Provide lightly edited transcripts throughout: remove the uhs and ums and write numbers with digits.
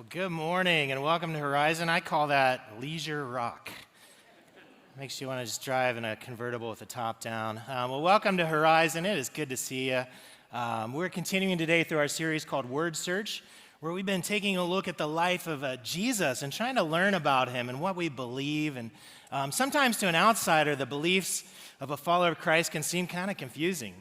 Good morning and welcome to Horizon. I call that leisure rock. Makes you want to just drive in a convertible with the top down. Well, welcome to Horizon. It is good to see you. We're continuing today through our series called Word Search, where we've been taking a look at the life of Jesus and trying to learn about him and what we believe. And sometimes to an outsider, the beliefs of a follower of Christ can seem kind of confusing,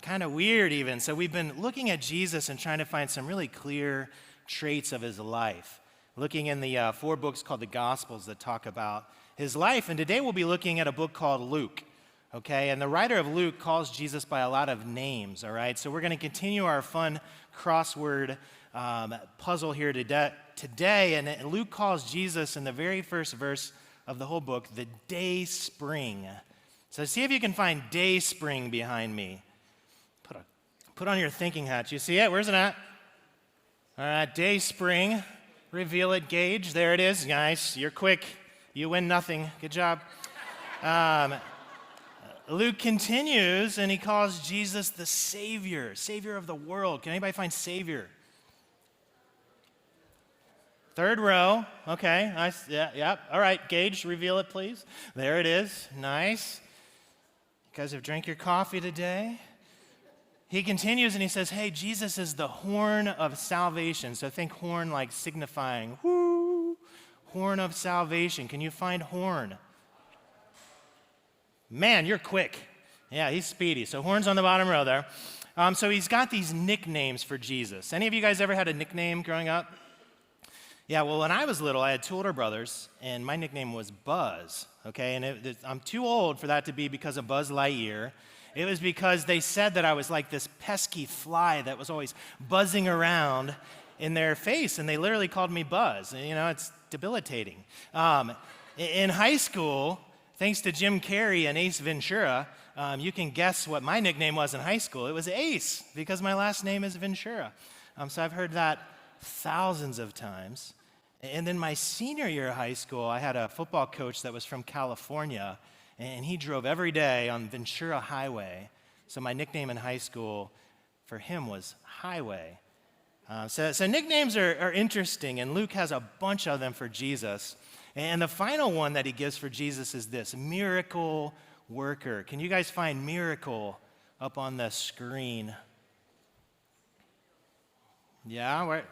kind of weird even. So we've been looking at Jesus and trying to find some really clear traits of his life, looking in the 4 books called the Gospels that talk about his life. And today we'll be looking at a book called Luke, okay? And the writer of Luke calls Jesus by a lot of names, all right? So we're going to continue our fun crossword puzzle here today. And Luke calls Jesus in the very first verse of the whole book, the day spring. So see if you can find day spring behind me. Put on your thinking hat. You see it? Where's it at? All right, day spring. Reveal it, Gage. There it is. Nice. You're quick. You win nothing. Good job. Luke continues, and he calls Jesus the Savior of the world. Can anybody find Savior? Third row. Okay. Nice. Yeah. All right, Gage, reveal it, please. There it is. Nice. You guys have drank your coffee today? He continues and he says, hey, Jesus is the horn of salvation. So think horn like signifying, whoo, horn of salvation. Can you find horn? Man, you're quick. Yeah, he's speedy. So horn's on the bottom row there. So he's got these nicknames for Jesus. Any of you guys ever had a nickname growing up? Yeah, well, when I was little, I had 2 older brothers, and my nickname was Buzz, okay? And I'm too old for that to be because of Buzz Lightyear. It was because they said that I was like this pesky fly that was always buzzing around in their face, and they literally called me Buzz. And, you know, it's debilitating. In high school, thanks to Jim Carrey and Ace Ventura, you can guess what my nickname was in high school. It was Ace, because my last name is Ventura. So I've heard that thousands of times. And then my senior year of high school, I had a football coach that was from California, and he drove every day on Ventura Highway. So my nickname in high school for him was Highway. So nicknames are interesting, and Luke has a bunch of them for Jesus. And the final one that he gives for Jesus is this, miracle worker. Can you guys find miracle up on the screen? Yeah, all right.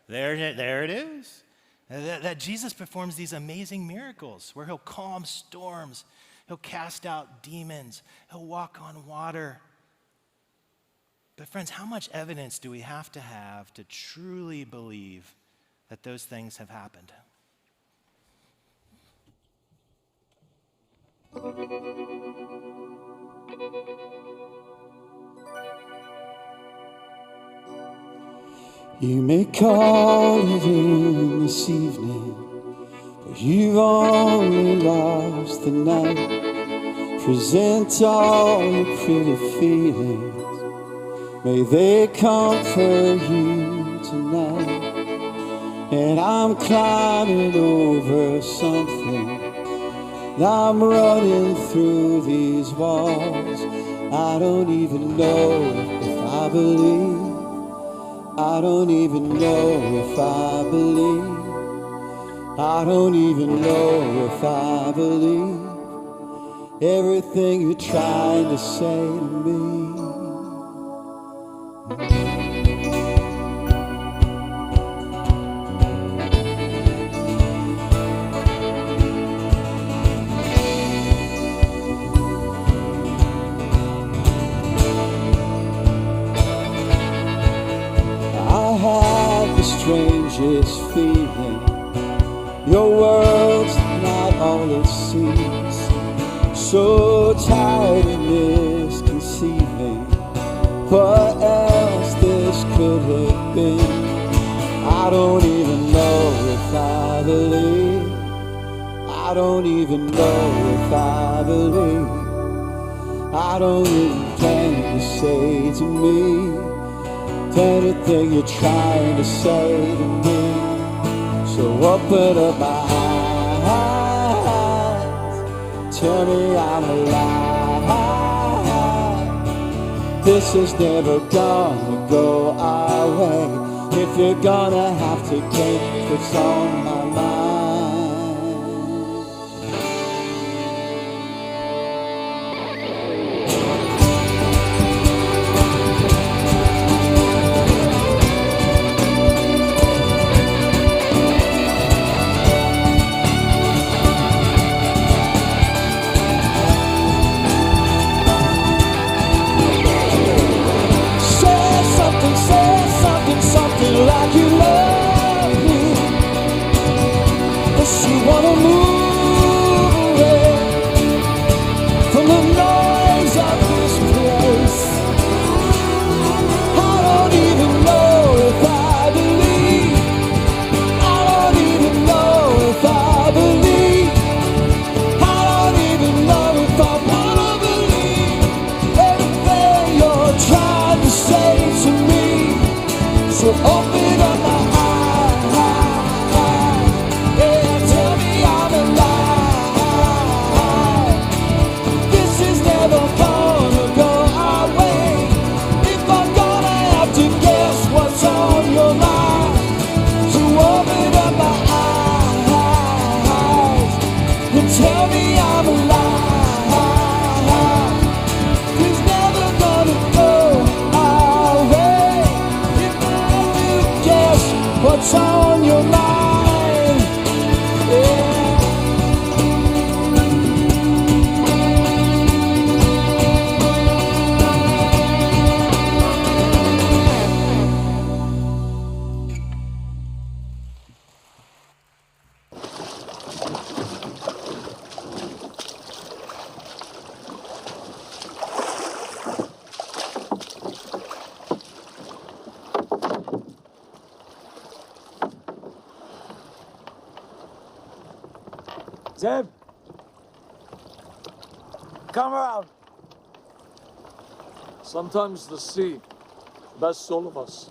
There it is. That Jesus performs these amazing miracles where he'll calm storms, he'll cast out demons, he'll walk on water. But friends, how much evidence do we have to truly believe that those things have happened? You may call it in this evening, but you've only lost the night. Present all your pretty feelings, may they comfort you tonight. And I'm climbing over something, I'm running through these walls. I don't even know if I believe, I don't even know if I believe, I don't even know if I believe everything you're trying to say to me. Strangest feeling, your world's not all it seems. So tired of misconceiving what else this could have been. I don't even know if I believe, I don't even know if I believe, I don't even plan to say to me anything you're trying to say to me. So open up my eyes, tell me I'm alive. This is never gonna go our way. if you're gonna have to take what's on my mind. Something like you love me, but you wanna move away from the noise of this place. I don't even know if I believe. I don't even know if I believe. I don't even know if I wanna believe everything you're trying to say to me. So open up my eyes, yeah, tell me I'm alive. This is never gonna go our way. If I'm gonna have to guess what's on your mind, so open up my eyes and tell me I'm alive. It's never gonna go our way. Guess what's on your mind? Yeah. Zeb, come around. Sometimes the sea bests all of us.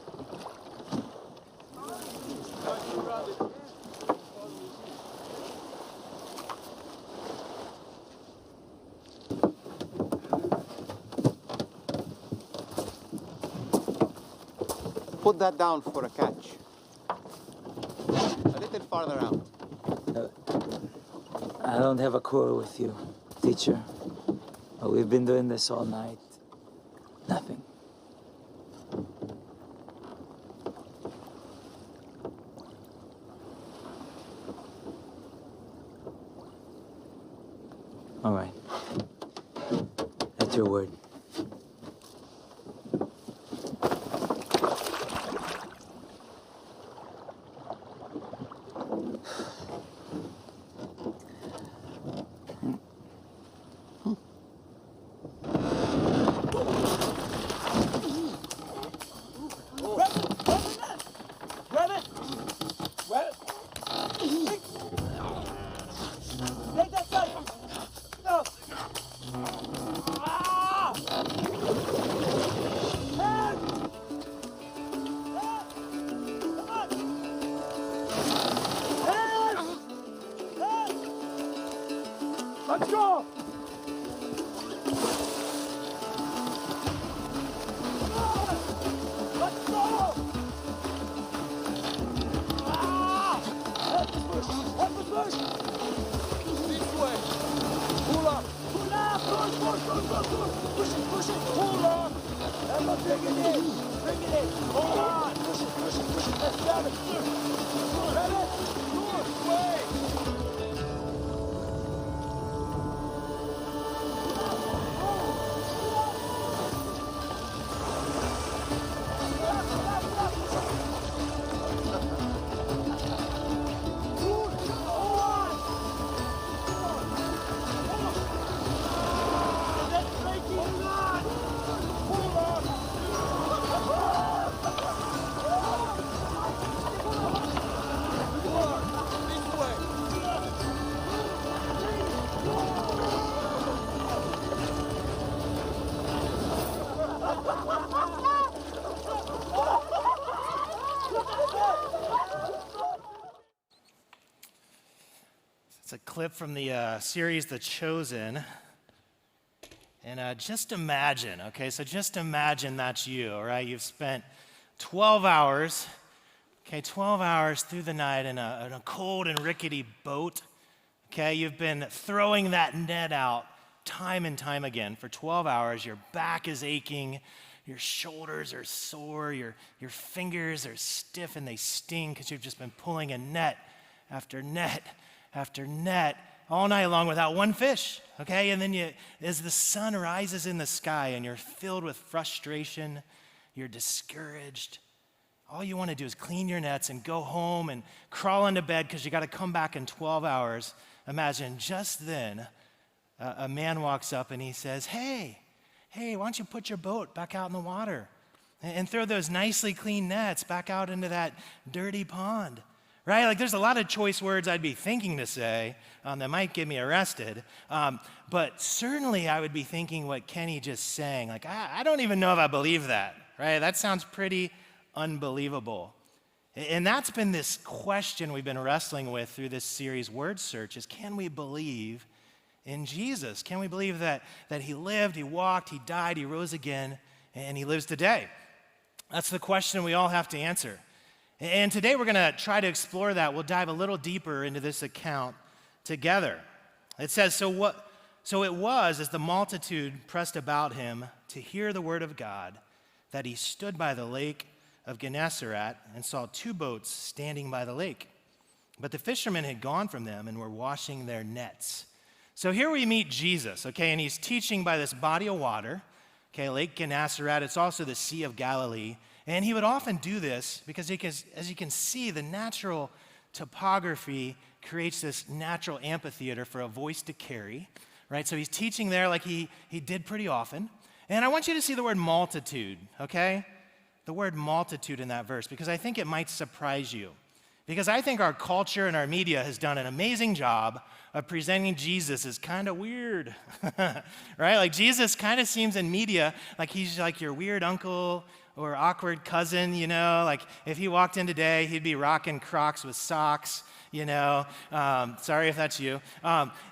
Put that down for a catch. A little farther out. I don't have a quarrel with you, teacher. But we've been doing this all night. Nothing. All right. That's your word. Let's go! Let's go! Help the push! Help the push! This way! Pull up! Pull up! Push! Push it! Push it! Pull up! Emma, bring it in! Bring it in! Hold on! Push it! Let's grab it! Grab it! Good way! It's a clip from the series The Chosen. And just imagine, okay, so just imagine that's you, all right? You've spent 12 hours Okay, 12 hours through the night in a cold and rickety boat. Okay, you've been throwing that net out time and time again for 12 hours. Your back is aching, your shoulders are sore, your fingers are stiff and they sting because you've just been pulling a net after net after net all night long without one fish. Okay, and then as the sun rises in the sky and you're filled with frustration, you're discouraged, all you want to do is clean your nets and go home and crawl into bed because you got to come back in 12 hours. Imagine just then a man walks up and he says, hey, why don't you put your boat back out in the water and throw those nicely clean nets back out into that dirty pond, right? Like there's a lot of choice words I'd be thinking to say that might get me arrested, but certainly I would be thinking what Kenny just sang. Like, I don't even know if I believe that, right? That sounds pretty unbelievable. And that's been this question we've been wrestling with through this series, Word Search, is can we believe in Jesus? Can we believe that he lived, he walked, he died, he rose again, and he lives today? That's the question we all have to answer. And today we're going to try to explore that. We'll dive a little deeper into this account together. It says, So it was as the multitude pressed about him to hear the word of God that he stood by the lake of Gennesaret and saw two boats standing by the lake. But the fishermen had gone from them and were washing their nets. So here we meet Jesus, okay, and he's teaching by this body of water, okay, Lake Gennesaret. It's also the Sea of Galilee. And he would often do this because, as you can see, the natural topography creates this natural amphitheater for a voice to carry, right? So he's teaching there like he did pretty often. And I want you to see the word multitude, okay? The word multitude in that verse, because I think it might surprise you. Because I think our culture and our media has done an amazing job of presenting Jesus as kind of weird, right? Like Jesus kind of seems in media like he's like your weird uncle or awkward cousin, you know? Like if he walked in today, he'd be rocking Crocs with socks, you know? Sorry if that's you.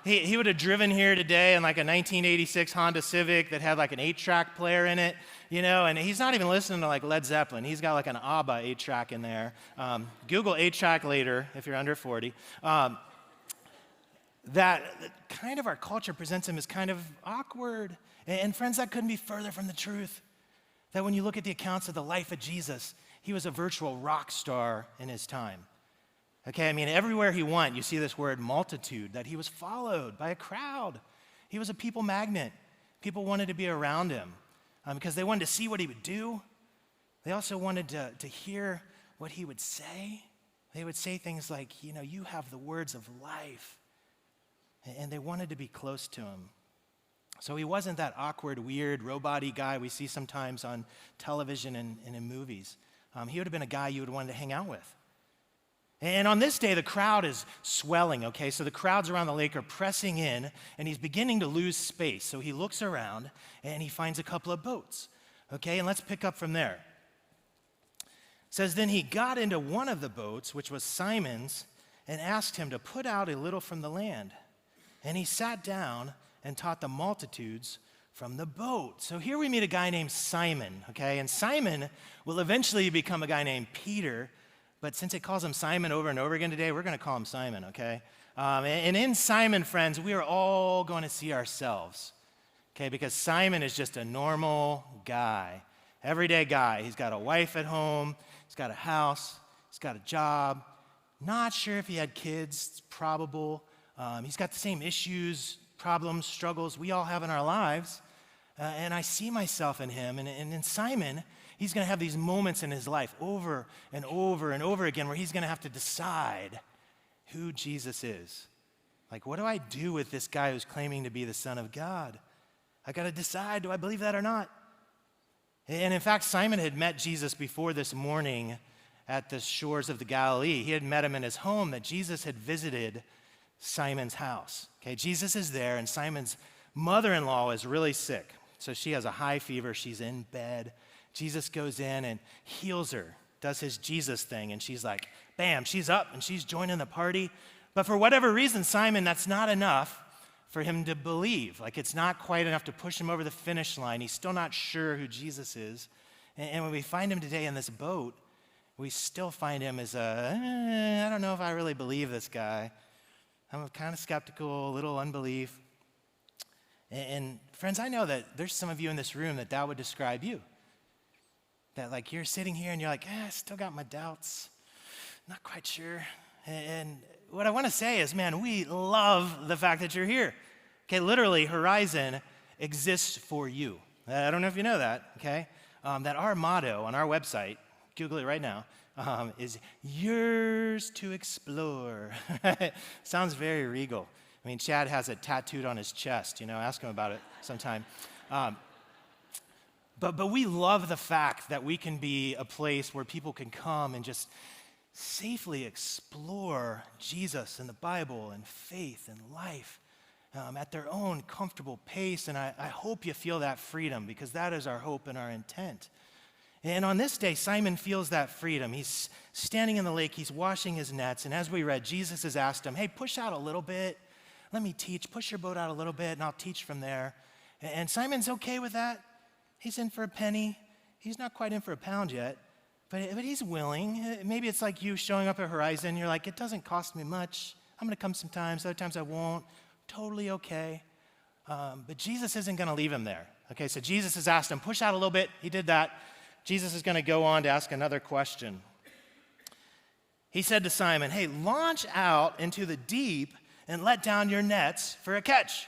He would have driven here today in like a 1986 Honda Civic that had like an 8-track player in it, you know, and he's not even listening to like Led Zeppelin. He's got like an ABBA 8-track in there. Google 8-track later if you're under 40. That kind of our culture presents him as kind of awkward. And friends, that couldn't be further from the truth. That when you look at the accounts of the life of Jesus, he was a virtual rock star in his time. Okay, I mean, everywhere he went, you see this word multitude, that he was followed by a crowd. He was a people magnet. People wanted to be around him because they wanted to see what he would do. They also wanted to hear what he would say. They would say things like, you know, you have the words of life. And they wanted to be close to him. So he wasn't that awkward, weird, robot-y guy we see sometimes on television and in movies. He would have been a guy you would want to hang out with. And on this day, the crowd is swelling, okay? So the crowds around the lake are pressing in, and he's beginning to lose space. So he looks around, and he finds a couple of boats, okay? And let's pick up from there. It says, then he got into one of the boats, which was Simon's, and asked him to put out a little from the land. And he sat down and taught the multitudes from the boat. So here we meet a guy named Simon, okay? And Simon will eventually become a guy named Peter, but since it calls him Simon over and over again today, we're going to call him Simon, okay? And in Simon, friends, we are all going to see ourselves, okay? Because Simon is just a normal guy, everyday guy. He's got a wife at home. He's got a house. He's got a job. Not sure if he had kids. It's probable. He's got the same issues, problems, struggles we all have in our lives. And I see myself in him. And in Simon, he's going to have these moments in his life over and over and over again where he's going to have to decide who Jesus is. Like, what do I do with this guy who's claiming to be the Son of God? I got to decide, do I believe that or not? And in fact, Simon had met Jesus before this morning at the shores of the Galilee. He had met him in his home, that Jesus had visited Simon's house. Okay, Jesus is there, and Simon's mother-in-law is really sick. So she has a high fever. She's in bed. Jesus goes in and heals her, does his Jesus thing, and she's like, bam, she's up, and she's joining the party. But for whatever reason, Simon, that's not enough for him to believe. Like, it's not quite enough to push him over the finish line. He's still not sure who Jesus is. And when we find him today in this boat, we still find him as I don't know if I really believe this guy. I'm kind of skeptical, a little unbelief. And friends, I know that there's some of you in this room that would describe you. That like you're sitting here and you're like, I still got my doubts. Not quite sure. And what I want to say is, man, we love the fact that you're here. Okay, literally, Horizon exists for you. I don't know if you know that, okay? That our motto on our website, Google it right now, is yours to explore. Sounds very regal. I mean, Chad has it tattooed on his chest, ask him about it sometime. But we love the fact that we can be a place where people can come and just safely explore Jesus and the Bible and faith and life at their own comfortable pace. And I hope you feel that freedom, because that is our hope and our intent. And on this day, Simon feels that freedom. He's standing in the lake, he's washing his nets, and as we read, Jesus has asked him, hey, push out a little bit. Let me teach. Push your boat out a little bit, and I'll teach from there. And Simon's okay with that. He's in for a penny. He's not quite in for a pound yet, but he's willing. Maybe it's like you showing up at Horizon. You're like, it doesn't cost me much. I'm going to come sometimes. Other times I won't. Totally okay. But Jesus isn't going to leave him there. Okay, so Jesus has asked him, push out a little bit. He did that. Jesus is going to go on to ask another question. He said to Simon, hey, launch out into the deep and let down your nets for a catch.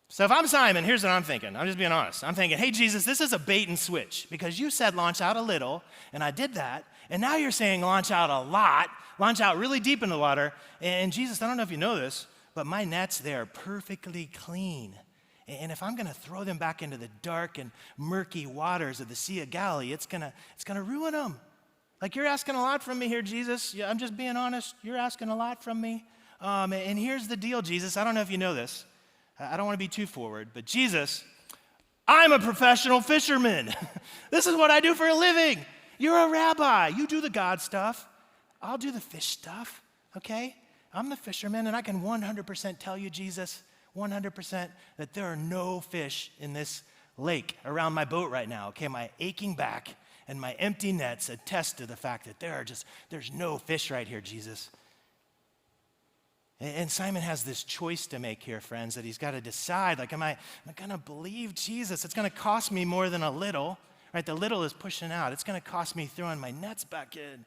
So if I'm Simon, here's what I'm thinking. I'm just being honest. I'm thinking, hey, Jesus, this is a bait and switch, because you said launch out a little, and I did that, and now you're saying launch out a lot, launch out really deep in the water. And Jesus, I don't know if you know this, but my nets, they're perfectly clean. And if I'm going to throw them back into the dark and murky waters of the Sea of Galilee, it's going to ruin them. Like, you're asking a lot from me here, Jesus. Yeah, I'm just being honest. You're asking a lot from me. And here's the deal, Jesus. I don't know if you know this. I don't want to be too forward, but Jesus, I'm a professional fisherman. This is what I do for a living. You're a rabbi. You do the God stuff. I'll do the fish stuff, okay? I'm the fisherman, and I can 100% tell you, Jesus, 100%, that there are no fish in this lake around my boat right now, okay? My aching back and my empty nets attest to the fact that there's no fish right here, Jesus. And Simon has this choice to make here, friends, that he's got to decide, like, am I going to believe Jesus? It's going to cost me more than a little, right? The little is pushing out. It's going to cost me throwing my nets back in.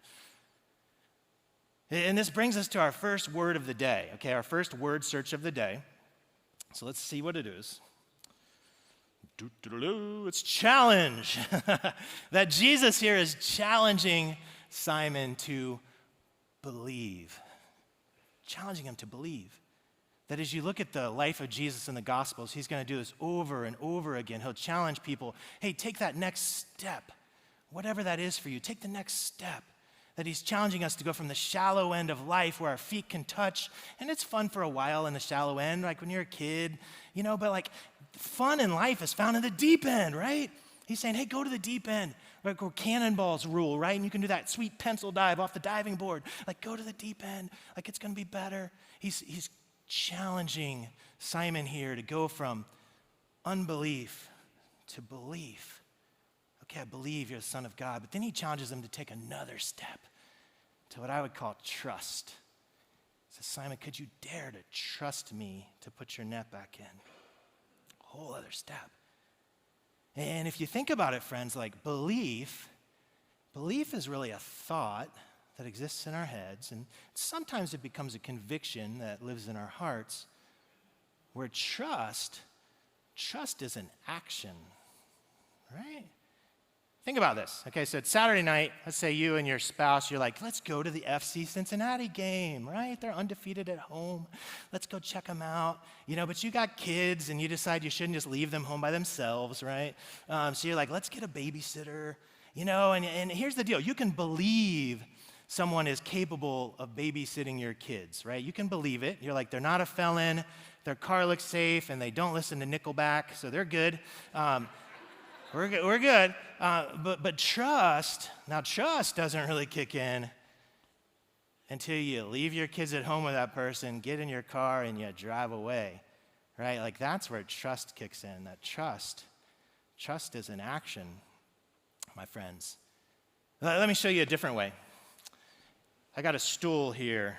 And this brings us to our first word of the day, okay? Our first word search of the day. So let's see what it is. It's challenge. That Jesus here is challenging Simon to believe. Challenging him to believe. That as you look at the life of Jesus in the Gospels, he's going to do this over and over again. He'll challenge people, hey, take that next step. Whatever that is for you, take the next step. That he's challenging us to go from the shallow end of life where our feet can touch, and it's fun for a while in the shallow end, like when you're a kid, but like fun in life is found in the deep end, right? He's saying, hey, go to the deep end, like where cannonballs rule, right? And you can do that sweet pencil dive off the diving board. Like, go to the deep end, like it's going to be better. He's challenging Simon here to go from unbelief to belief. Okay, I believe you're the Son of God. But then he challenges him to take another step to what I would call trust. He says, Simon, could you dare to trust me to put your net back in? A whole other step. And if you think about it, friends, like belief is really a thought that exists in our heads, and sometimes it becomes a conviction that lives in our hearts, where trust is an action, right? Think about this. Okay, so it's Saturday night. Let's say you and your spouse, you're like, let's go to the FC Cincinnati game, right? They're undefeated at home. Let's go check them out. But you got kids, and you decide you shouldn't just leave them home by themselves, right? So you're like, let's get a babysitter, and here's the deal. You can believe someone is capable of babysitting your kids, right? You can believe it. You're like, they're not a felon, their car looks safe, and they don't listen to Nickelback, so they're good. We're good. But trust doesn't really kick in until you leave your kids at home with that person, get in your car, and you drive away, right? Like, that's where trust kicks in. That trust is an action, my friends. Let me show you a different way. I got a stool here,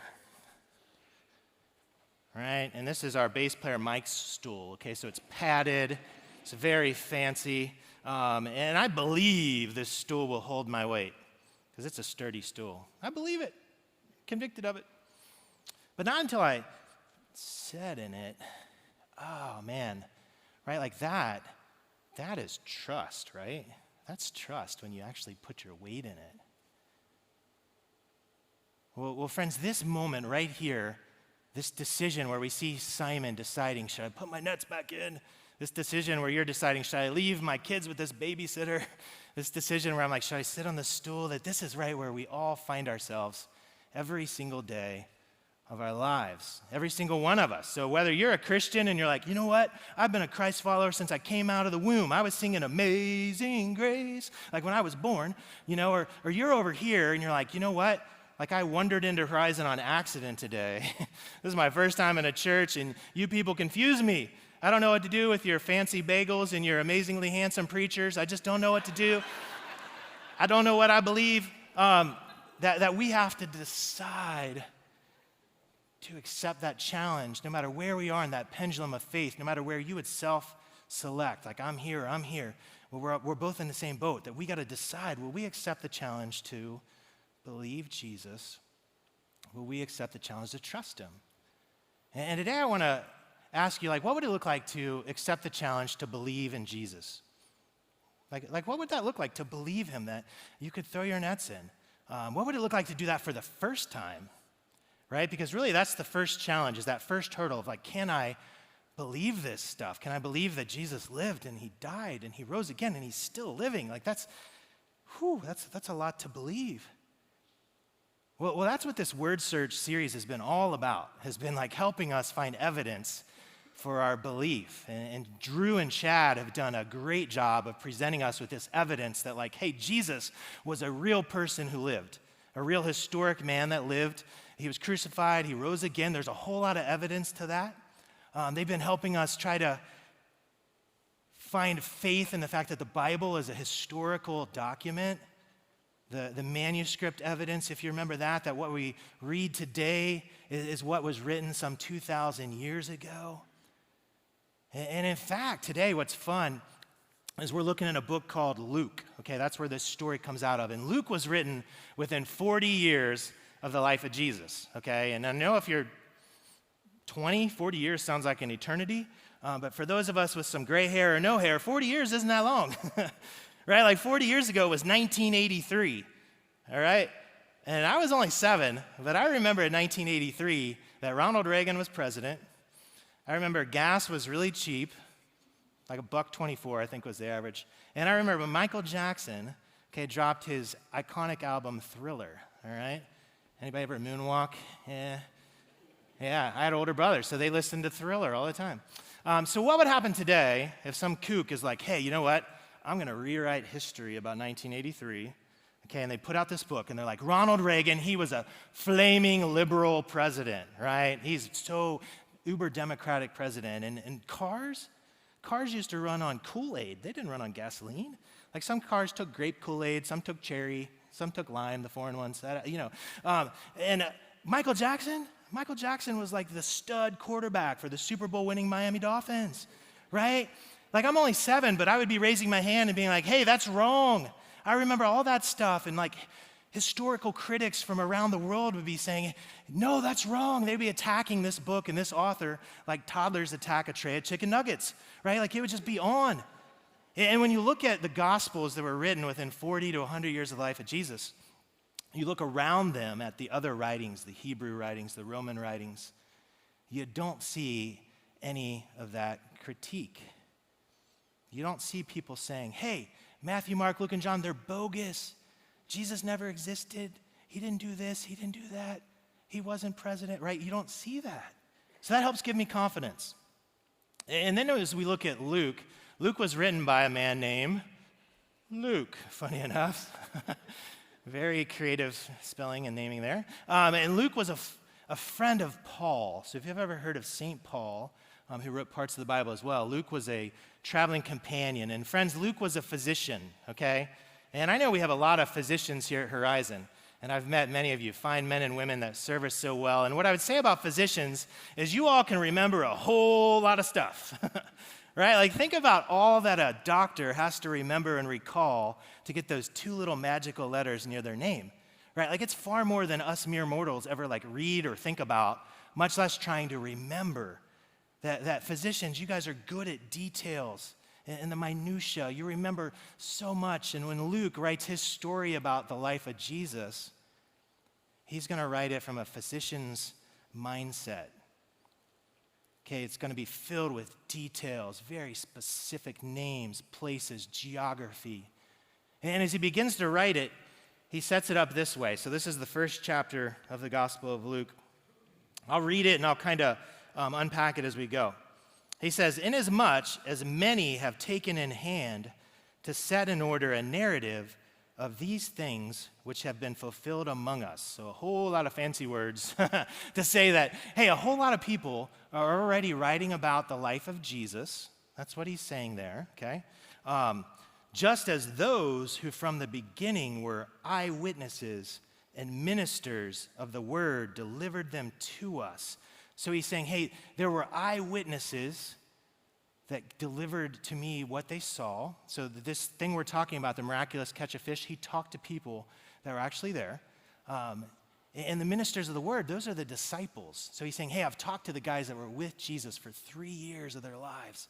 right? And this is our bass player Mike's stool, okay? So it's padded, it's very fancy, and I believe this stool will hold my weight because it's a sturdy stool. I believe it, convicted of it. But not until I sat in it. Oh, man, right? Like that is trust, right? That's trust when you actually put your weight in it. Well, friends, this moment right here, this decision where we see Simon deciding, should I put my nuts back in? This decision where you're deciding, should I leave my kids with this babysitter? This decision where I'm like, should I sit on the stool? That this is right where we all find ourselves every single day of our lives, every single one of us. So whether you're a Christian and you're like, you know what, I've been a Christ follower since I came out of the womb. I was singing Amazing Grace, like when I was born, or you're over here and you're like, you know what, like I wandered into Horizon on accident today. This is my first time in a church and you people confuse me. I don't know what to do with your fancy bagels and your amazingly handsome preachers. I just don't know what to do. I don't know what I believe. That we have to decide to accept that challenge, no matter where we are in that pendulum of faith, no matter where you would self-select, like I'm here. Well, we're both in the same boat, that we got to decide, will we accept the challenge to believe Jesus? Will we accept the challenge to trust him? And today I want to ask you, like, what would it look like to accept the challenge to believe in Jesus? Like what would that look like to believe him, that you could throw your nets in? What would it look like to do that for the first time? Right? Because really that's the first challenge, is that first hurdle of like, can I believe this stuff? Can I believe that Jesus lived and he died and he rose again and he's still living? Like that's a lot to believe. Well, that's what this Word Search series has been all about, has been like helping us find evidence for our belief. And Drew and Chad have done a great job of presenting us with this evidence that like, hey, Jesus was a real person who lived, a real historic man that lived. He was crucified, he rose again. There's a whole lot of evidence to that. They've been helping us try to find faith in the fact that the Bible is a historical document. The manuscript evidence, if you remember that what we read today is what was written some 2,000 years ago. And in fact, today what's fun is we're looking at a book called Luke. Okay, that's where this story comes out of. And Luke was written within 40 years of the life of Jesus, okay? And I know if you're 20, 40 years sounds like an eternity, but for those of us with some gray hair or no hair, 40 years isn't that long, right? Like 40 years ago was 1983, all right? And I was only 7, but I remember in 1983 that Ronald Reagan was president. I remember gas was really cheap, like $1.24, I think was the average. And I remember when Michael Jackson, okay, dropped his iconic album Thriller, all right? Anybody ever moonwalk? Yeah, I had older brothers, so they listened to Thriller all the time. So what would happen today if some kook is like, hey, you know what? I'm going to rewrite history about 1983, okay, and they put out this book, and they're like, Ronald Reagan, he was a flaming liberal president, right? He's so uber-democratic president. And cars used to run on Kool-Aid. They didn't run on gasoline. Like some cars took grape Kool-Aid, some took cherry, some took lime, the foreign ones, and Michael Jackson was like the stud quarterback for the Super Bowl winning Miami Dolphins, right? Like I'm only 7, but I would be raising my hand and being like, hey, that's wrong. I remember all that stuff, and like historical critics from around the world would be saying, no, that's wrong. They'd be attacking this book and this author like toddlers attack a tray of chicken nuggets, right? Like it would just be on. And when you look at the Gospels that were written within 40 to 100 years of the life of Jesus, you look around them at the other writings, the Hebrew writings, the Roman writings, you don't see any of that critique. You don't see people saying, hey, Matthew, Mark, Luke, and John, they're bogus. Jesus never existed. He didn't do this. He didn't do that. He wasn't president, right? You don't see that. So that helps give me confidence. And then as we look at Luke was written by a man named Luke, funny enough. Very creative spelling and naming there. And Luke was a friend of Paul. So if you've ever heard of St. Paul, who wrote parts of the Bible as well, Luke was a traveling companion. And friends, Luke was a physician, okay? And I know we have a lot of physicians here at Horizon, and I've met many of you, fine men and women that serve us so well. And what I would say about physicians is you all can remember a whole lot of stuff, right? Like think about all that a doctor has to remember and recall to get those two little magical letters near their name, right? Like it's far more than us mere mortals ever like read or think about, much less trying to remember. That physicians, you guys are good at details and the minutia. You remember so much. And when Luke writes his story about the life of Jesus, he's going to write it from a physician's mindset. Okay, it's going to be filled with details, very specific names, places, geography. And as he begins to write it, he sets it up this way. So this is the first chapter of the Gospel of Luke. I'll read it and I'll kind of unpack it as we go. He says, "Inasmuch as many have taken in hand to set in order a narrative of these things which have been fulfilled among us." So a whole lot of fancy words to say that, hey, a whole lot of people are already writing about the life of Jesus. That's what he's saying there, okay? Just as those who from the beginning were eyewitnesses and ministers of the word delivered them to us. So he's saying, hey, there were eyewitnesses that delivered to me what they saw. So this thing we're talking about, the miraculous catch of fish, he talked to people that were actually there. And the ministers of the word, those are the disciples. So he's saying, hey, I've talked to the guys that were with Jesus for 3 years of their lives.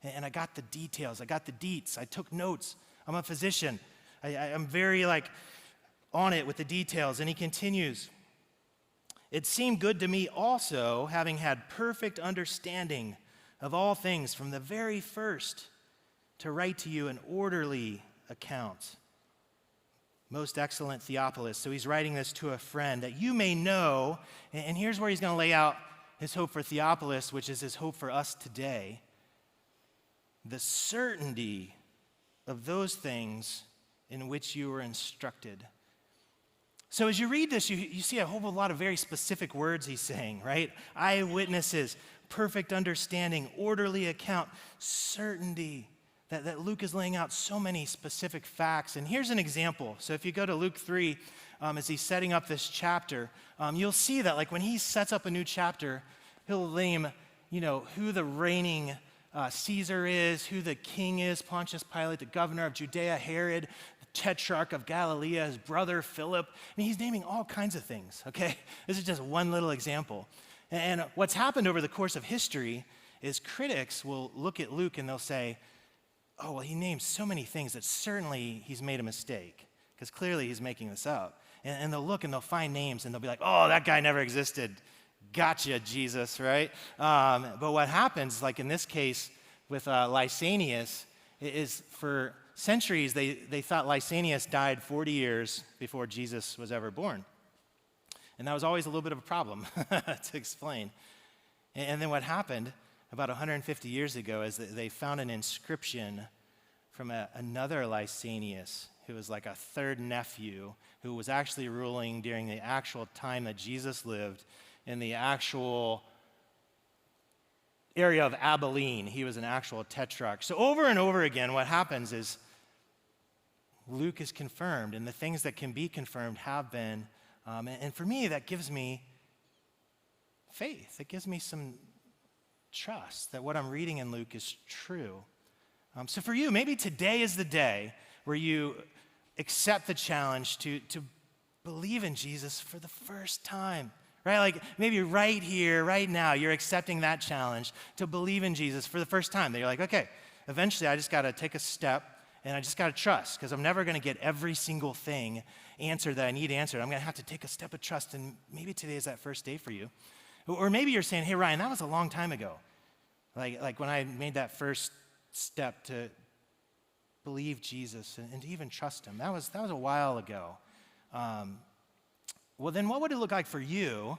And I got the details. I got the deets. I took notes. I'm a physician. I'm very on it with the details. And he continues, "It seemed good to me also, having had perfect understanding of all things from the very first, to write to you an orderly account. Most excellent Theophilus." So he's writing this to a friend, "that you may know," and here's where he's going to lay out his hope for Theophilus, which is his hope for us today, "the certainty of those things in which you were instructed." So as you read this, you see a whole lot of very specific words he's saying, right? Eyewitnesses, perfect understanding, orderly account, certainty, that Luke is laying out so many specific facts. And here's an example. So if you go to Luke 3, as he's setting up this chapter, you'll see that when he sets up a new chapter, he'll name, who the reigning Caesar is, who the king is, Pontius Pilate, the governor of Judea, Herod, Tetrarch of Galilee, his brother Philip. He's naming all kinds of things, okay? This is just one little example. And what's happened over the course of history is critics will look at Luke and they'll say, oh, well, he names so many things that certainly he's made a mistake, because clearly he's making this up. And they'll look and they'll find names and they'll be like, oh, that guy never existed. Gotcha, Jesus, right? But what happens, in this case with Lysanias, is for centuries, they thought Lysanias died 40 years before Jesus was ever born. And that was always a little bit of a problem to explain. And then what happened about 150 years ago is that they found an inscription from another Lysanias, who was a third nephew, who was actually ruling during the actual time that Jesus lived in the actual area of Abilene. He was an actual tetrarch. So over and over again, what happens is Luke is confirmed, and the things that can be confirmed have been. And for me, that gives me faith. It gives me some trust that what I'm reading in Luke is true. So for you, maybe today is the day where you accept the challenge to believe in Jesus for the first time. Right? Maybe right here, right now, you're accepting that challenge to believe in Jesus for the first time. That you're like, okay, eventually I just got to take a step and I just got to trust, because I'm never going to get every single thing answered that I need answered. I'm going to have to take a step of trust, and maybe today is that first day for you. Or maybe you're saying, hey, Ryan, that was a long time ago. Like when I made that first step to believe Jesus and to even trust him. That was a while ago. Well, then what would it look like for you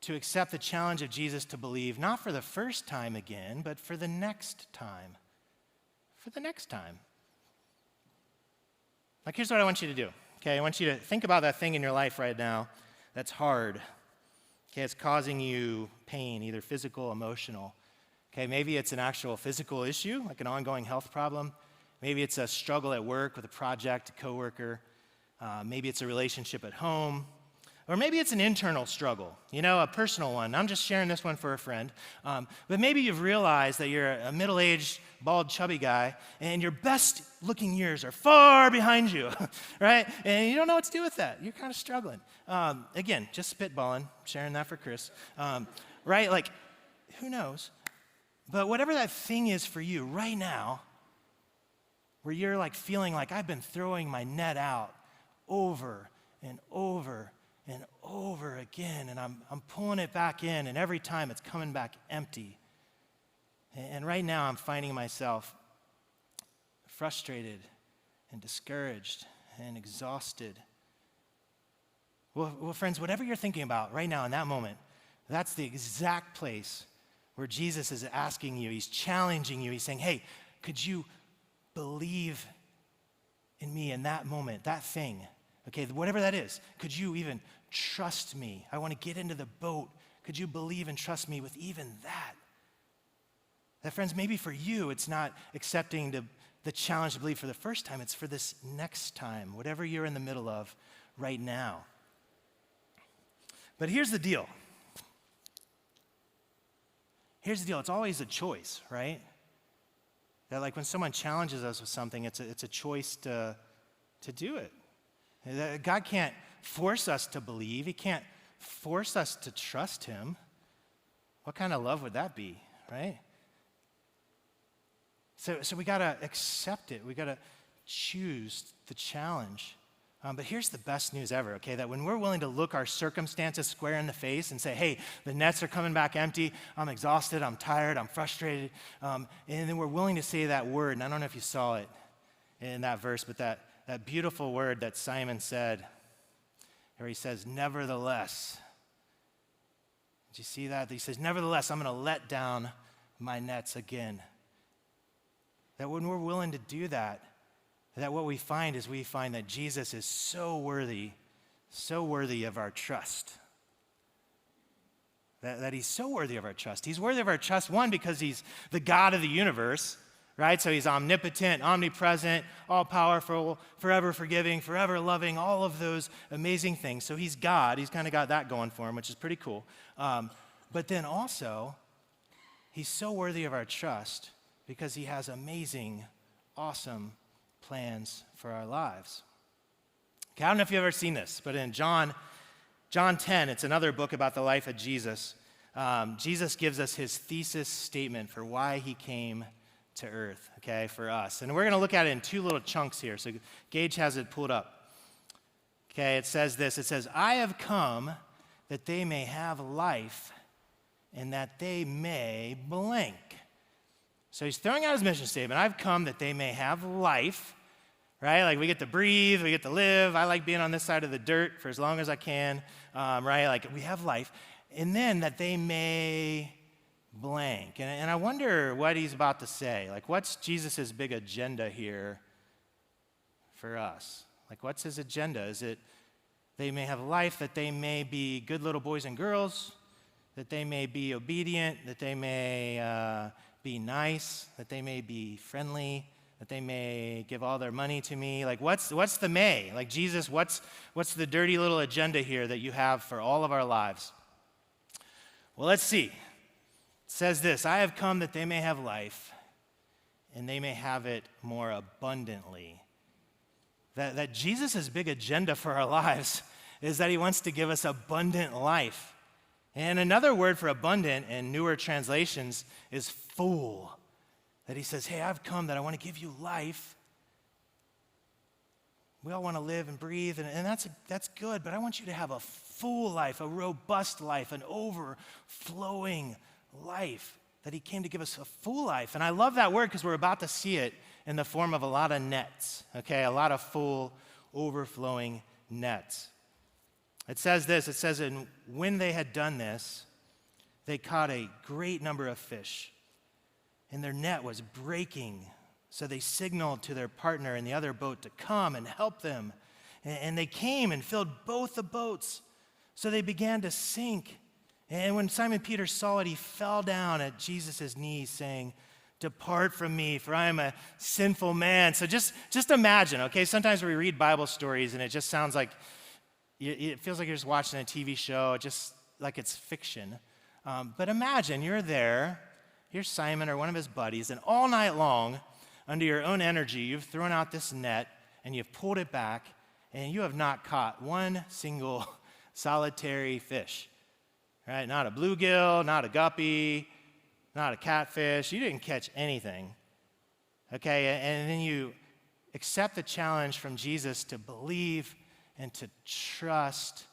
to accept the challenge of Jesus to believe, not for the first time again, but for the next time? For the next time. Here's what I want you to do. Okay, I want you to think about that thing in your life right now that's hard. Okay, it's causing you pain, either physical, emotional. Okay, maybe it's an actual physical issue, like an ongoing health problem. Maybe it's a struggle at work with a project, a coworker. Maybe it's a relationship at home. Or maybe it's an internal struggle, a personal one. I'm just sharing this one for a friend. But maybe you've realized that you're a middle-aged, bald, chubby guy, and your best-looking years are far behind you, right? And you don't know what to do with that. You're kind of struggling. Again, just spitballing, sharing that for Chris, right? Like, who knows? But whatever that thing is for you right now, where you're like feeling like I've been throwing my net out over and over and over again, and I'm pulling it back in, and every time it's coming back empty. And right now I'm finding myself frustrated and discouraged and exhausted. Well, friends, whatever you're thinking about right now in that moment, that's the exact place where Jesus is asking you, he's challenging you, he's saying, hey, could you believe in me in that moment, that thing? Okay, whatever that is, could you even trust me? I want to get into the boat. Could you believe and trust me with even that? That, friends, maybe for you, it's not accepting the challenge to believe for the first time. It's for this next time, whatever you're in the middle of right now. But here's the deal. It's always a choice, right? That like when someone challenges us with something, it's a choice to do it. God can't force us to believe. He can't force us to trust him. What kind of love would that be, right? So we got to accept it. We got to choose the challenge. But here's the best news ever, okay? That when we're willing to look our circumstances square in the face and say, hey, the nets are coming back empty, I'm exhausted, I'm tired, I'm frustrated, and then we're willing to say that word, and I don't know if you saw it in that verse, but that beautiful word that Simon said, where he says, nevertheless. Did you see that? He says, nevertheless, I'm going to let down my nets again. That when we're willing to do that what we find is we find that Jesus is so worthy of our trust. That he's so worthy of our trust. He's worthy of our trust, one, because he's the God of the universe, right? So he's omnipotent, omnipresent, all-powerful, forever forgiving, forever loving, all of those amazing things. So he's God. He's kind of got that going for him, which is pretty cool. But then also, he's so worthy of our trust because he has amazing, awesome plans for our lives. Okay, I don't know if you've ever seen this, but in John 10, it's another book about the life of Jesus. Jesus gives us his thesis statement for why he came to earth, okay, for us. And we're going to look at it in two little chunks here. So Gage has it pulled up. Okay, it says this. It says, I have come that they may have life and that they may blank. So he's throwing out his mission statement. I've come that they may have life, right? Like we get to breathe, we get to live. I like being on this side of the dirt for as long as I can, right? Like we have life. And then that they may blank. And I wonder what he's about to say. Like what's Jesus' big agenda here for us? Like what's his agenda? Is it they may have life, that they may be good little boys and girls, that they may be obedient, that they may be nice, that they may be friendly, that they may give all their money to me? Like what's the may? Like Jesus, what's the dirty little agenda here that you have for all of our lives? Well, let's see. It says this, I have come that they may have life and they may have it more abundantly. That Jesus' big agenda for our lives is that he wants to give us abundant life. And another word for abundant in newer translations is full. That he says, hey, I've come that I want to give you life. We all want to live and breathe, and that's good, but I want you to have a full life, a robust life, an overflowing life. That he came to give us a full life. And I love that word because we're about to see it in the form of a lot of nets, okay? A lot of full, overflowing nets. It says this, it says, and when they had done this, they caught a great number of fish, and their net was breaking. So they signaled to their partner in the other boat to come and help them. And they came and filled both the boats. So they began to sink. And when Simon Peter saw it, he fell down at Jesus' knees, saying, Depart from me, for I am a sinful man. So just imagine, okay? Sometimes we read Bible stories and it just sounds like, it feels like you're just watching a TV show, just like it's fiction. But imagine you're there, here's Simon or one of his buddies, and all night long, under your own energy, you've thrown out this net and you've pulled it back, and you have not caught one single solitary fish, right? Not a bluegill, not a guppy, not a catfish. You didn't catch anything, okay? And then you accept the challenge from Jesus to believe and to trust.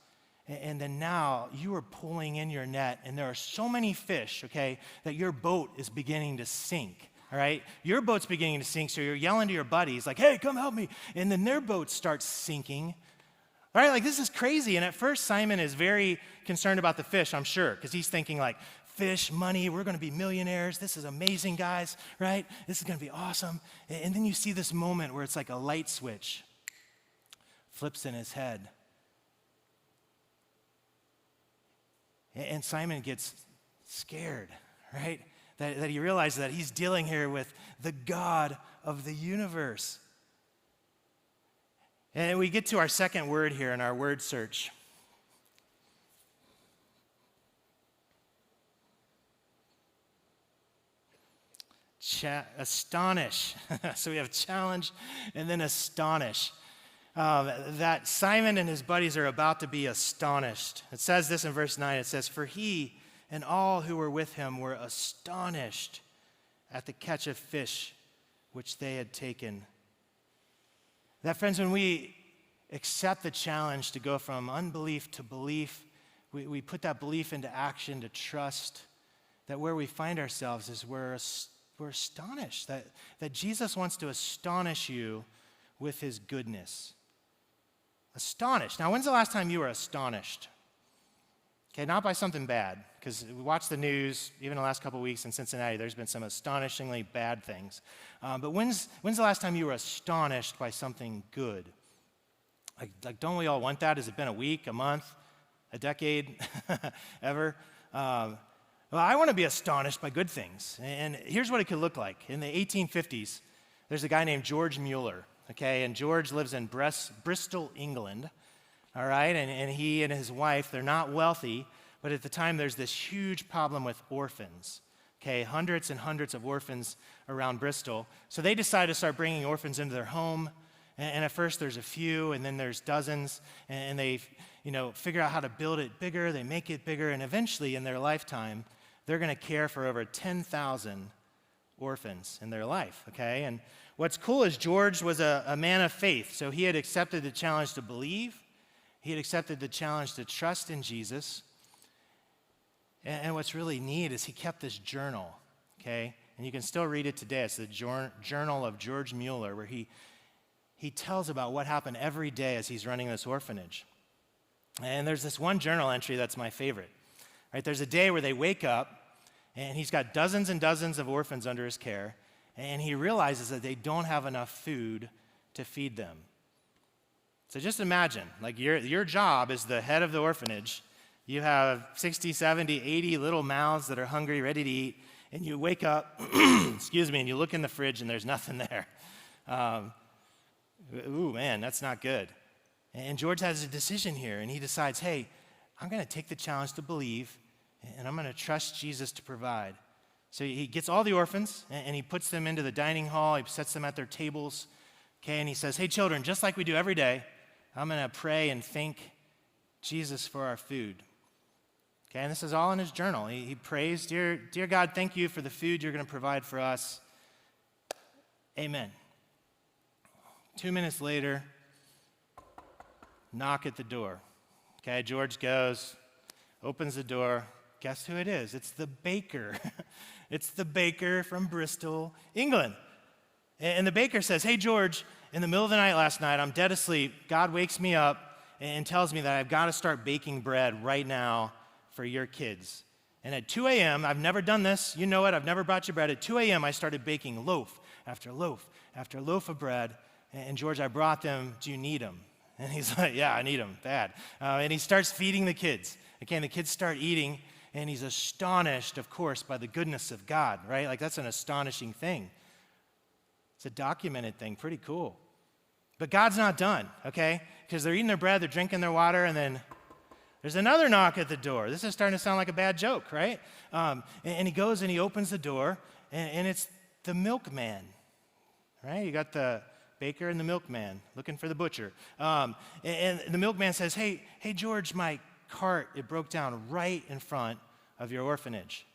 And then now you are pulling in your net, and there are so many fish, okay, that your boat is beginning to sink, all right? Your boat's beginning to sink, so you're yelling to your buddies, like, hey, come help me. And then their boat starts sinking. All right, like this is crazy. And at first, Simon is very concerned about the fish, I'm sure, because he's thinking like, fish, money, we're going to be millionaires. This is amazing, guys, right? This is going to be awesome. And then you see this moment where it's like a light switch flips in his head. And Simon gets scared, right? That he realizes that he's dealing here with the God of the universe. And we get to our second word here in our word search. Astonish. So we have challenge and then astonish. That Simon and his buddies are about to be astonished. It says this in verse 9. It says, for he and all who were with him were astonished at the catch of fish which they had taken. That, friends, when we accept the challenge to go from unbelief to belief, we put that belief into action to trust, that where we find ourselves is we're astonished, that Jesus wants to astonish you with his goodness. Astonished. Now, when's the last time you were astonished? Okay, not by something bad, because we watch the news, even the last couple of weeks in Cincinnati, there's been some astonishingly bad things. But when's the last time you were astonished by something good? Like, don't we all want that? Has it been a week, a month, a decade, ever? Well, I want to be astonished by good things. And here's what it could look like. In the 1850s, there's a guy named George Mueller, okay? And George lives in Bristol, England, all right? And he and his wife, they're not wealthy, but at the time there's this huge problem with orphans, okay? Hundreds and hundreds of orphans around Bristol. So they decide to start bringing orphans into their home. And at first there's a few, and then there's dozens, and they figure out how to build it bigger, they make it bigger, and eventually in their lifetime, they're going to care for over 10,000 orphans in their life, okay? And what's cool is George was a man of faith, so he had accepted the challenge to believe. He had accepted the challenge to trust in Jesus. And what's really neat is he kept this journal, okay? And you can still read it today. It's the journal of George Mueller, where he tells about what happened every day as he's running this orphanage. And there's this one journal entry that's my favorite. Right? There's a day where they wake up, and he's got dozens and dozens of orphans under his care, and he realizes that they don't have enough food to feed them. So just imagine, like your job is the head of the orphanage. You have 60, 70, 80 little mouths that are hungry, ready to eat, and you wake up, excuse me, and you look in the fridge, and there's nothing there. Ooh, man, that's not good. And George has a decision here, and he decides, hey, I'm going to take the challenge to believe, and I'm going to trust Jesus to provide. So he gets all the orphans, and he puts them into the dining hall. He sets them at their tables, okay, and he says, hey, children, just like we do every day, I'm going to pray and thank Jesus for our food. Okay, and this is all in his journal. He prays, dear God, thank you for the food you're going to provide for us. Amen. 2 minutes later, knock at the door. Okay, George goes, opens the door. Guess who it is? It's the baker. It's the baker from Bristol, England. And the baker says, hey, George, in the middle of the night last night, I'm dead asleep. God wakes me up and tells me that I've got to start baking bread right now for your kids. And at 2 a.m., I've never done this. You know it. I've never brought you bread. At 2 a.m., I started baking loaf after loaf after loaf of bread. And George, I brought them. Do you need them? And he's like, yeah, I need them, bad. And he starts feeding the kids. Okay, and the kids start eating. and he's astonished, of course, by the goodness of God, right? Like that's an astonishing thing. It's a documented thing, pretty cool. But God's not done, okay? Because they're eating their bread, they're drinking their water, and then there's another knock at the door. This is starting to sound like a bad joke, right? And he goes and he opens the door, and it's the milkman, right? You got the baker and the milkman looking for the butcher. And the milkman says, hey, George, my cart, it broke down right in front of your orphanage.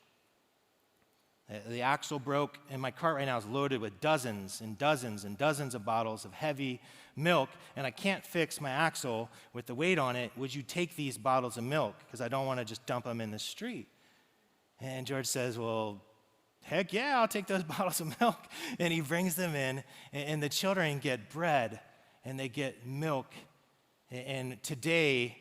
The axle broke, and my cart right now is loaded with dozens and dozens and dozens of bottles of heavy milk, and I can't fix my axle with the weight on it. Would you take these bottles of milk? Because I don't want to just dump them in the street. And George says, well, heck yeah, I'll take those bottles of milk. And he brings them in, and the children get bread, and they get milk. And today,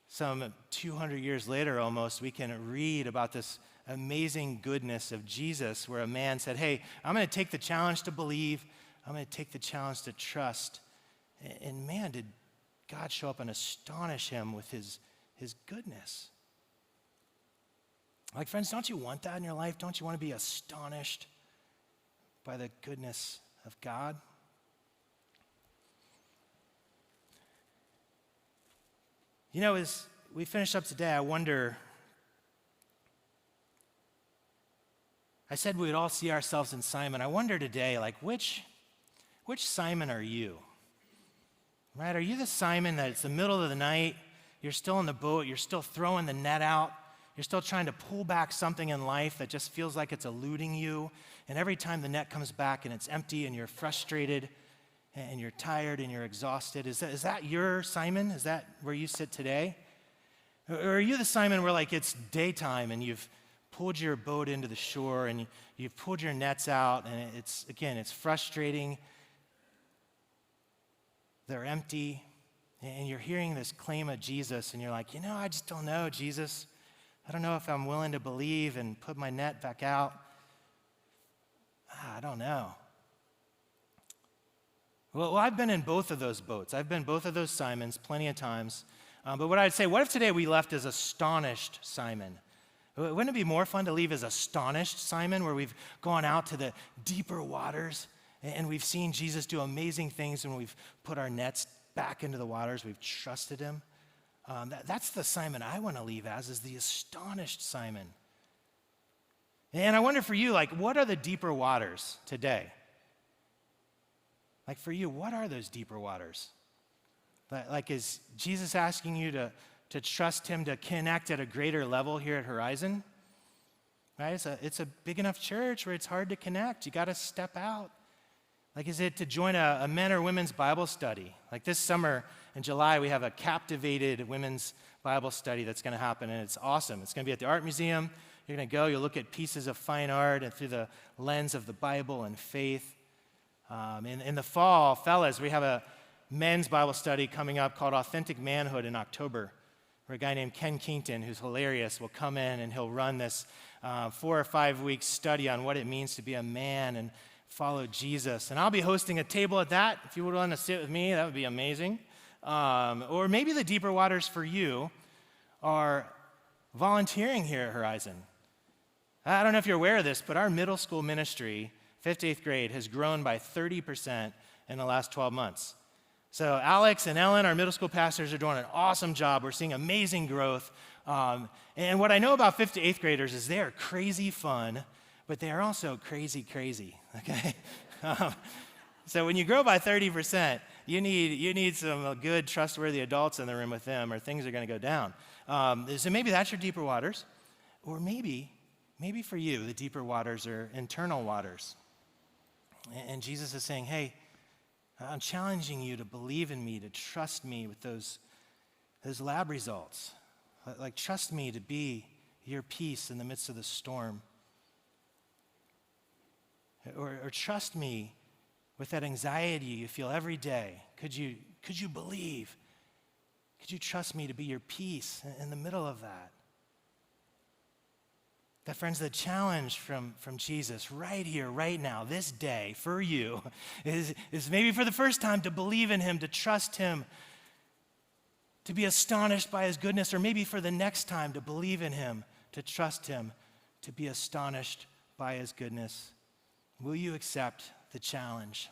some 200 years later almost, we can read about this amazing goodness of Jesus, where a man said, hey, I'm going to take the challenge to believe. I'm going to take the challenge to trust. And man, did God show up and astonish him with his goodness. Like, friends, don't you want that in your life? Don't you want to be astonished by the goodness of God? You know, as we finish up today, I said we would all see ourselves in Simon. I wonder today, like, which Simon are you? Right? Are you the Simon that it's the middle of the night, you're still in the boat, you're still throwing the net out, you're still trying to pull back something in life that just feels like it's eluding you, and every time the net comes back and it's empty and you're frustrated and you're tired and you're exhausted, is that your Simon? Is that where you sit today? Or are you the Simon where, like, it's daytime and you've pulled your boat into the shore and you've pulled your nets out, and it's frustrating. They're empty, and you're hearing this claim of Jesus, and you're like, I just don't know, Jesus. I don't know if I'm willing to believe and put my net back out. I don't know. Well, I've been in both of those boats. I've been both of those Simons plenty of times. But what I'd say, what if today we left as astonished Simon? Wouldn't it be more fun to leave as astonished Simon, where we've gone out to the deeper waters and we've seen Jesus do amazing things, and we've put our nets back into the waters, we've trusted him? That's the Simon I want to leave as, is the astonished Simon. And I wonder for you, like, what are the deeper waters today? Like, for you, what are those deeper waters? Like, is Jesus asking you to trust him to connect at a greater level here at Horizon? Right? It's a big enough church where it's hard to connect. You got to step out. Like, is it to join a men or women's Bible study? Like this summer in July, we have a captivated women's Bible study that's going to happen, and it's awesome. It's going to be at the Art Museum. You're going to go, you'll look at pieces of fine art and through the lens of the Bible and faith. In the fall, fellas, we have a men's Bible study coming up called Authentic Manhood in October, where a guy named Ken Kington, who's hilarious, will come in and he'll run this 4 or 5 week study on what it means to be a man and follow Jesus. And I'll be hosting a table at that. If you would want to sit with me, that would be amazing. Or maybe the deeper waters for you are volunteering here at Horizon. I don't know if you're aware of this, but our middle school ministry, 5th to 8th grade, has grown by 30% in the last 12 months. So Alex and Ellen, our middle school pastors, are doing an awesome job. We're seeing amazing growth. And what I know about 5th to 8th graders is they are crazy fun, but they are also crazy, okay? So when you grow by 30%, you need some good, trustworthy adults in the room with them, or things are going to go down. So maybe that's your deeper waters. Or maybe for you, the deeper waters are internal waters. And Jesus is saying, hey, I'm challenging you to believe in me, to trust me with those lab results. Like, trust me to be your peace in the midst of the storm. Or trust me with that anxiety you feel every day. Could you believe? Could you trust me to be your peace in the middle of that? That, friends, the challenge from Jesus right here, right now, this day, for you, is maybe for the first time to believe in him, to trust him, to be astonished by his goodness, or maybe for the next time to believe in him, to trust him, to be astonished by his goodness. Will you accept the challenge?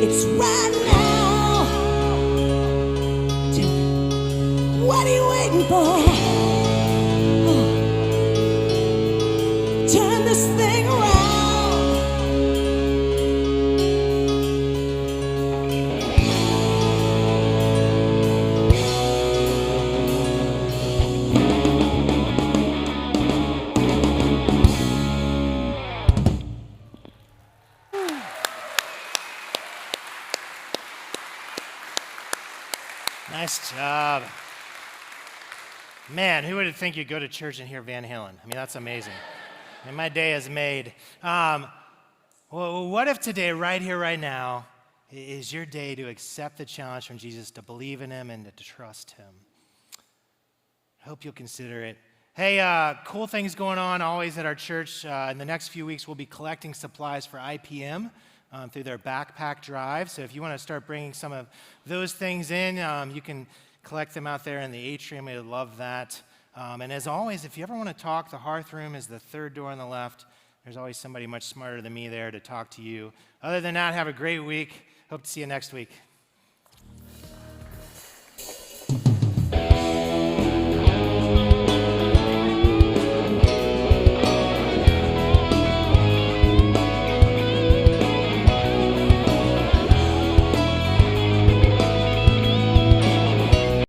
It's right now. Nice job. Man, who would think you'd go to church and hear Van Halen? I mean, that's amazing. And my day is made. Well, what if today, right here, right now, is your day to accept the challenge from Jesus, to believe in him and to trust him? I hope you'll consider it. Hey, cool things going on always at our church. In the next few weeks, we'll be collecting supplies for IPM through their backpack drive. So if you want to start bringing some of those things in, you can collect them out there in the atrium. We'd love that. And as always, if you ever want to talk, the hearth room is the third door on the left. There's always somebody much smarter than me there to talk to you. Other than that, have a great week. Hope to see you next week.